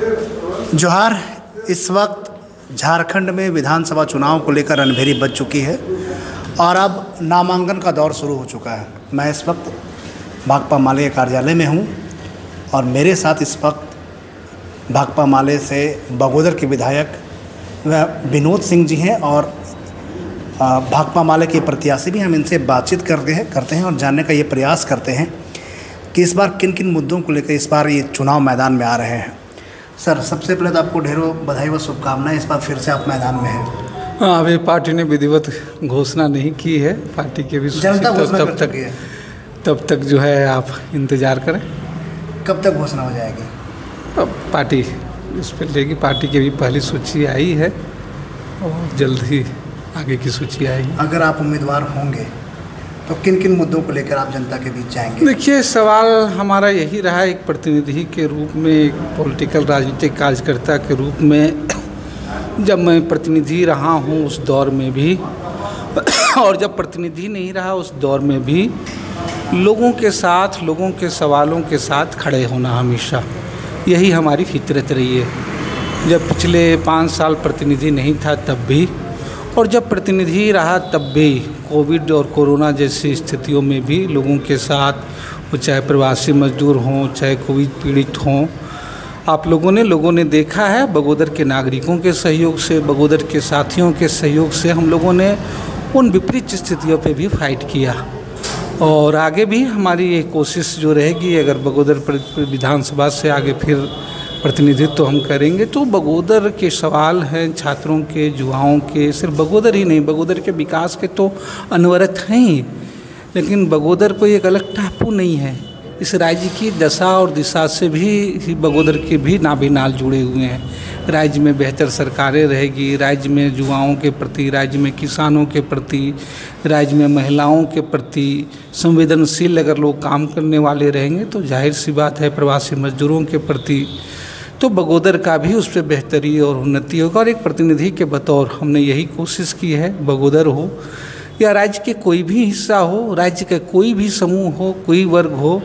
जोहार। इस वक्त झारखंड में विधानसभा चुनाव को लेकर रणभेरी बज चुकी है और अब नामांकन का दौर शुरू हो चुका है। मैं इस वक्त भाकपा माले के कार्यालय में हूं और मेरे साथ इस वक्त भाकपा माले से बगोदर के विधायक विनोद सिंह जी हैं और भाकपा माले के प्रत्याशी भी। हम इनसे बातचीत करते हैं और जानने का ये प्रयास करते हैं कि इस बार किन किन मुद्दों को लेकर इस बार ये चुनाव मैदान में आ रहे हैं। सर, सबसे पहले तो आपको ढेरों बधाई व शुभकामनाएं। इस बार फिर से आप मैदान में हैं। हाँ, अभी पार्टी ने विधिवत घोषणा नहीं की है। पार्टी के भी जनता घोषणा कर चुकी है। तब तक जो है आप इंतज़ार करें। कब तक घोषणा हो जाएगी? अब पार्टी इस पर लेगी। पार्टी की भी पहली सूची आई है और जल्द ही आगे की सूची आएगी। अगर आप उम्मीदवार होंगे तो किन किन मुद्दों को लेकर आप जनता के बीच जाएंगे? देखिए, सवाल हमारा यही रहा एक प्रतिनिधि के रूप में, एक पॉलिटिकल राजनीतिक कार्यकर्ता के रूप में, जब मैं प्रतिनिधि रहा हूँ उस दौर में भी और जब प्रतिनिधि नहीं रहा उस दौर में भी, लोगों के साथ, लोगों के सवालों के साथ खड़े होना हमेशा यही हमारी फितरत रही है। जब पिछले 5 साल प्रतिनिधि नहीं था तब भी, और जब प्रतिनिधि रहा तब भी, कोविड और कोरोना जैसी स्थितियों में भी लोगों के साथ, वो चाहे प्रवासी मजदूर हों, चाहे कोविड पीड़ित हों, आप लोगों ने देखा है बगोदर के नागरिकों के सहयोग से, बगोदर के साथियों के सहयोग से हम लोगों ने उन विपरीत स्थितियों पे भी फाइट किया। और आगे भी हमारी ये कोशिश जो रहेगी, अगर बगोदर विधानसभा से आगे फिर प्रतिनिधित्व तो हम करेंगे, तो बगोदर के सवाल हैं, छात्रों के, युवाओं के, सिर्फ बगोदर ही नहीं, बगोदर के विकास के तो अनवरत हैं ही, लेकिन बगोदर कोई एक अलग टापू नहीं है। इस राज्य की दशा और दिशा से भी बगोदर के भी नाभिनाल जुड़े हुए हैं। राज्य में बेहतर सरकारें रहेगी, राज्य में युवाओं के प्रति, राज्य में किसानों के प्रति, राज्य में महिलाओं के प्रति संवेदनशील अगर लोग काम करने वाले रहेंगे तो जाहिर सी बात है प्रवासी मजदूरों के प्रति तो बगोदर का भी उस पर बेहतरी और उन्नति होगा। और एक प्रतिनिधि के बतौर हमने यही कोशिश की है, बगोदर हो या राज्य के कोई भी हिस्सा हो, राज्य का कोई भी समूह हो, कोई वर्ग हो,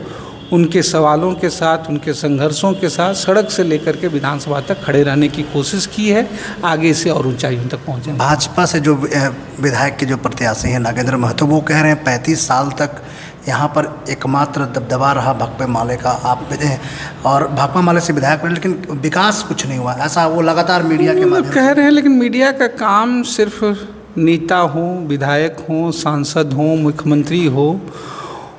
उनके सवालों के साथ, उनके संघर्षों के साथ सड़क से लेकर के विधानसभा तक खड़े रहने की कोशिश की है, आगे से और ऊंचाइयों तक पहुँचे। भाजपा से जो विधायक के जो प्रत्याशी हैं नागेंद्र महतो, वो कह रहे हैं 35 साल तक यहाँ पर एकमात्र दबदबा रहा भाकपा माले का। आप और भाकपा माले से विधायक बने लेकिन विकास कुछ नहीं हुआ, ऐसा वो लगातार मीडिया के माध्यम कह रहे हैं। लेकिन मीडिया का काम सिर्फ नेता हों, विधायक हों, सांसद हों, मुख्यमंत्री हो,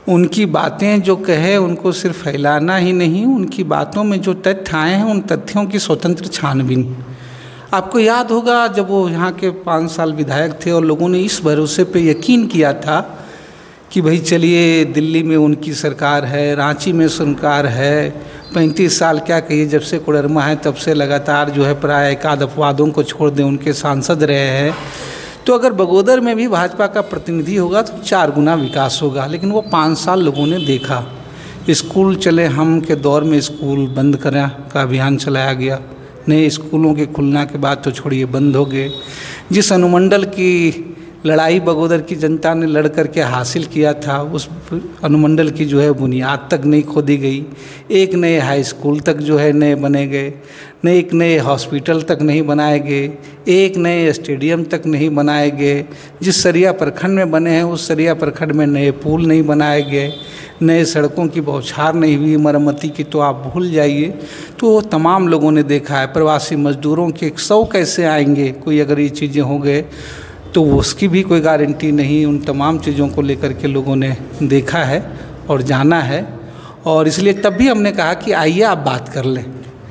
उनकी बातें जो कहे उनको सिर्फ फैलाना ही नहीं, उनकी बातों में जो तथ्य आए हैं उन तथ्यों की स्वतंत्र छानबीन। आपको याद होगा जब वो यहाँ के 5 साल विधायक थे और लोगों ने इस भरोसे पे यकीन किया था कि भाई चलिए दिल्ली में उनकी सरकार है, रांची में सरकार है, 35 साल क्या कहिए, जब से कोडरमा है तब से लगातार जो है प्राय एकाध अपवादों को छोड़ दें उनके सांसद रहे हैं, तो अगर बगोदर में भी भाजपा का प्रतिनिधि होगा तो 4 गुना विकास होगा। लेकिन वो 5 साल लोगों ने देखा। स्कूल चले हम के दौर में स्कूल बंद करने का अभियान चलाया गया, नए स्कूलों के खुलने के बाद तो छोड़िए बंद हो गए। जिस अनुमंडल की लड़ाई बगोदर की जनता ने लड़ करके हासिल किया था, उस अनुमंडल की जो है बुनियाद तक नहीं खोदी गई। एक नए हाई स्कूल तक जो है नए बने गए, एक नए हॉस्पिटल तक नहीं बनाए गए, एक नए स्टेडियम तक नहीं बनाए गए। जिस सरिया प्रखंड में बने हैं उस सरिया प्रखंड में नए पुल नहीं बनाए गए, नए सड़कों की बौछार नहीं हुई, मरम्मती की तो आप भूल जाइए। तो तमाम लोगों ने देखा है। प्रवासी मजदूरों के 100 कैसे आएंगे, कोई अगर ये चीज़ें हो गए तो उसकी भी कोई गारंटी नहीं। उन तमाम चीज़ों को लेकर के लोगों ने देखा है और जाना है, और इसलिए तब भी हमने कहा कि आइए आप बात कर लें।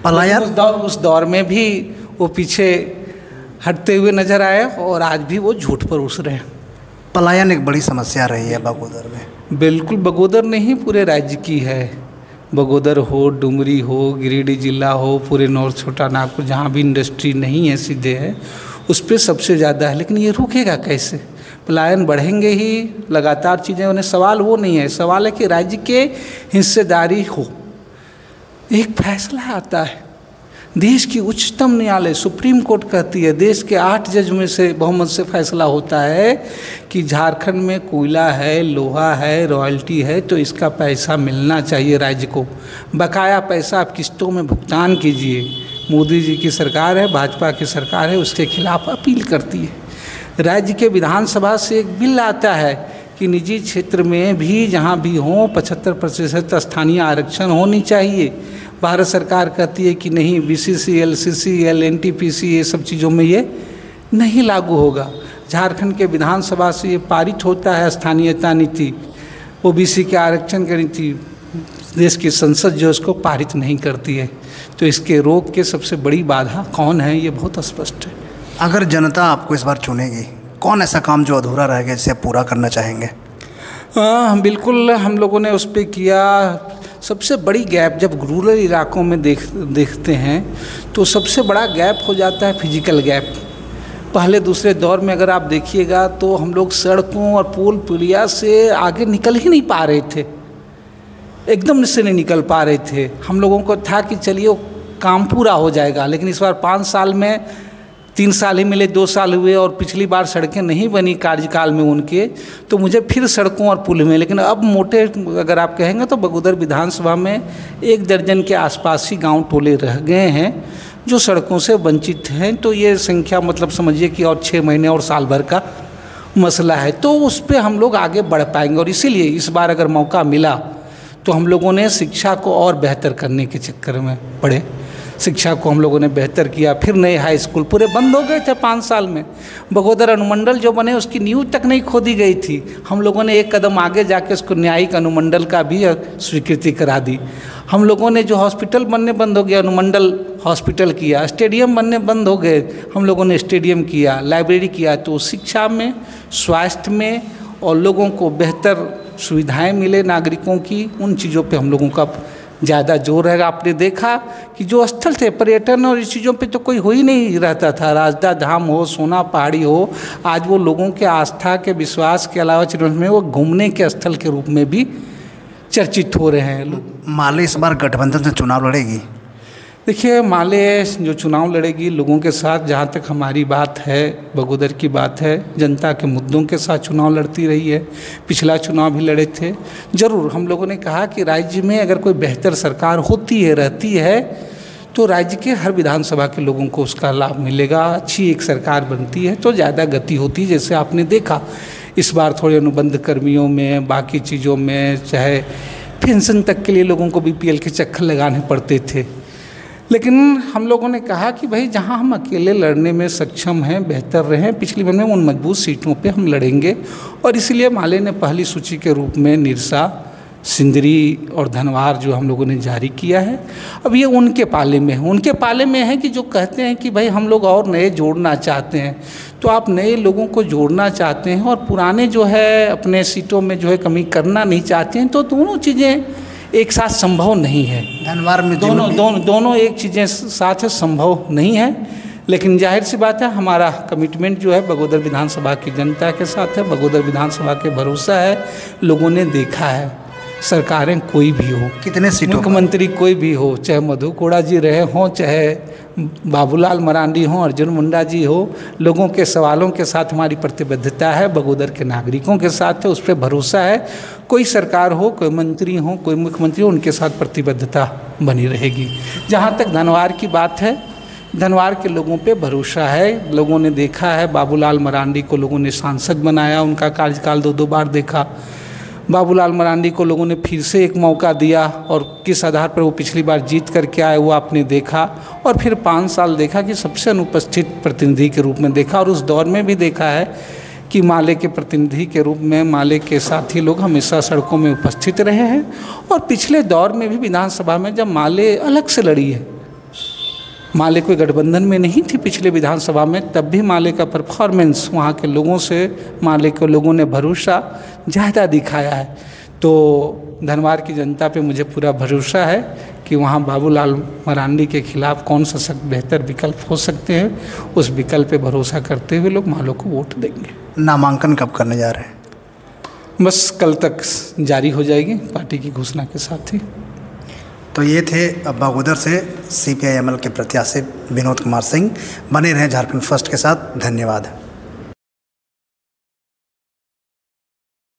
पलायन उस दौर में भी वो पीछे हटते हुए नजर आए और आज भी वो झूठ पर उस रहे हैं। पलायन एक बड़ी समस्या रही है बगोदर में। बिल्कुल, बगोदर नहीं पूरे राज्य की है। बगोदर हो, डुमरी हो, गिरिडीह जिला हो, पूरे नॉर्थ छोटा नागपुर, जहाँ भी इंडस्ट्री नहीं है सीधे है, उस पर सबसे ज़्यादा है। लेकिन ये रुकेगा कैसे? पलायन बढ़ेंगे ही, लगातार चीज़ें उन्हें। सवाल वो नहीं है, सवाल है कि राज्य के हिस्सेदारी हो। एक फैसला आता है, देश की उच्चतम न्यायालय सुप्रीम कोर्ट कहती है, देश के 8 जज में से बहुमत से फैसला होता है कि झारखंड में कोयला है, लोहा है, रॉयल्टी है, तो इसका पैसा मिलना चाहिए राज्य को। बकाया पैसा आप किस्तों में भुगतान कीजिए। मोदी जी की सरकार है, भाजपा की सरकार है, उसके खिलाफ अपील करती है। राज्य के विधानसभा से एक बिल आता है कि निजी क्षेत्र में भी जहाँ भी हो 75% स्थानीय आरक्षण होनी चाहिए। भारत सरकार कहती है कि नहीं, BCCL, CCL, NTPC ये सब चीज़ों में ये नहीं लागू होगा। झारखंड के विधानसभा से ये पारित होता है स्थानीयता नीति, OBC के आरक्षण की नीति, देश की संसद जो उसको पारित नहीं करती है। तो इसके रोक के सबसे बड़ी बाधा कौन है, ये बहुत स्पष्ट है। अगर जनता आपको इस बार चुनेगी, कौन ऐसा काम जो अधूरा रह गया जिसे पूरा करना चाहेंगे? बिल्कुल, हम लोगों ने उस पर किया। सबसे बड़ी गैप जब रूरल इलाकों में देखते हैं तो सबसे बड़ा गैप हो जाता है फिजिकल गैप। पहले दूसरे दौर में अगर आप देखिएगा तो हम लोग सड़कों और पुल पुलिया से आगे निकल ही नहीं पा रहे थे, एकदम से नहीं निकल पा रहे थे। हम लोगों को था कि चलिए वो काम पूरा हो जाएगा, लेकिन इस बार 5 साल में 3 साल ही मिले, 2 साल हुए और पिछली बार सड़कें नहीं बनी कार्यकाल में उनके, तो मुझे फिर सड़कों और पुल में। लेकिन अब मोटे अगर आप कहेंगे तो बगोदर विधानसभा में 1 दर्जन के आसपास ही गांव टोले रह गए हैं जो सड़कों से वंचित हैं। तो ये संख्या मतलब समझिए कि और 6 महीने और साल भर का मसला है, तो उस पर हम लोग आगे बढ़ पाएंगे। और इसीलिए इस बार अगर मौका मिला तो हम लोगों ने शिक्षा को और बेहतर करने के चक्कर में पड़े। शिक्षा को हम लोगों ने बेहतर किया। फिर नए हाई स्कूल पूरे बंद हो गए थे 5 साल में। बगोदर अनुमंडल जो बने उसकी नींव तक नहीं खोदी गई थी। हम लोगों ने एक कदम आगे जाके उसको न्यायिक अनुमंडल का भी स्वीकृति करा दी। हम लोगों ने जो हॉस्पिटल बनने बंद हो गया, अनुमंडल हॉस्पिटल किया। स्टेडियम बनने बंद हो गए, हम लोगों ने स्टेडियम किया, लाइब्रेरी किया। तो शिक्षा में, स्वास्थ्य में और लोगों को बेहतर सुविधाएं मिले नागरिकों की, उन चीज़ों पे हम लोगों का ज़्यादा जोर रहेगा। आपने देखा कि जो स्थल थे पर्यटन और इस चीज़ों पे तो कोई हो ही नहीं रहता था। राजदा धाम हो, सोना पहाड़ी हो, आज वो लोगों के आस्था के विश्वास के अलावा में वो घूमने के स्थल के रूप में भी चर्चित हो रहे हैं लोग। माले इस बार गठबंधन से चुनाव लड़ेगी? देखिए, माले जो चुनाव लड़ेगी लोगों के साथ, जहाँ तक हमारी बात है, बगोदर की बात है, जनता के मुद्दों के साथ चुनाव लड़ती रही है। पिछला चुनाव भी लड़े थे। ज़रूर हम लोगों ने कहा कि राज्य में अगर कोई बेहतर सरकार होती है, रहती है, तो राज्य के हर विधानसभा के लोगों को उसका लाभ मिलेगा। अच्छी एक सरकार बनती है तो ज़्यादा गति होती है। जैसे आपने देखा इस बार थोड़े अनुबंध कर्मियों में, बाकी चीज़ों में, चाहे पेंशन तक के लिए लोगों को BPL के चक्कर लगाने पड़ते थे। लेकिन हम लोगों ने कहा कि भाई जहां हम अकेले लड़ने में सक्षम हैं, बेहतर रहें, पिछली बार में उन मजबूत सीटों पे हम लड़ेंगे। और इसलिए माले ने पहली सूची के रूप में निरसा, सिंदरी और धनवार जो हम लोगों ने जारी किया है। अब ये उनके पाले में है। उनके पाले में है कि जो कहते हैं कि भाई हम लोग और नए जोड़ना चाहते हैं। तो आप नए लोगों को जोड़ना चाहते हैं और पुराने जो है अपने सीटों में जो है कमी करना नहीं चाहते हैं, तो दोनों चीज़ें एक साथ संभव नहीं है। धनवार में दोनों एक चीज़ें साथ है, संभव नहीं है। लेकिन जाहिर सी बात है हमारा कमिटमेंट जो है बगोदर विधानसभा की जनता के साथ है, बगोदर विधानसभा के भरोसा है। लोगों ने देखा है, सरकारें कोई भी हो, कितने सीटों मुख्यमंत्री कोई भी हो, चाहे मधु कोड़ा जी रहे हों, चाहे बाबूलाल मरांडी हों, अर्जुन मुंडा जी हो, लोगों के सवालों के साथ हमारी प्रतिबद्धता है, बगोदर के नागरिकों के साथ है, उस पर भरोसा है। कोई सरकार हो, कोई मंत्री हो, कोई मुख्यमंत्री हो, उनके साथ प्रतिबद्धता बनी रहेगी। जहाँ तक धनवार की बात है, धनवार के लोगों पे भरोसा है। लोगों ने देखा है, बाबूलाल मरांडी को लोगों ने सांसद बनाया, उनका कार्यकाल 2 बार देखा। बाबूलाल मरांडी को लोगों ने फिर से एक मौका दिया और किस आधार पर वो पिछली बार जीत करके आए वो आपने देखा। और फिर 5 साल देखा कि सबसे अनुपस्थित प्रतिनिधि के रूप में देखा। और उस दौर में भी देखा है कि माले के प्रतिनिधि के रूप में माले के साथी लोग हमेशा सड़कों में उपस्थित रहे हैं। और पिछले दौर में भी विधानसभा में जब माले अलग से लड़ी है, माले कोई गठबंधन में नहीं थी पिछले विधानसभा में, तब भी माले का परफॉर्मेंस, वहाँ के लोगों से माले के लोगों ने भरोसा ज़्यादा दिखाया है। तो धनवार की जनता पे मुझे पूरा भरोसा है कि वहाँ बाबूलाल मरांडी के खिलाफ कौन सा बेहतर विकल्प हो सकते हैं, उस विकल्प पे भरोसा करते हुए लोग मालों को वोट देंगे। नामांकन कब करने जा रहे हैं? बस कल तक जारी हो जाएगी पार्टी की घोषणा के साथ ही। तो ये थे बगोदर से CPI ML के प्रत्याशी विनोद कुमार सिंह। बने रहें झारखंड फर्स्ट के साथ। धन्यवाद।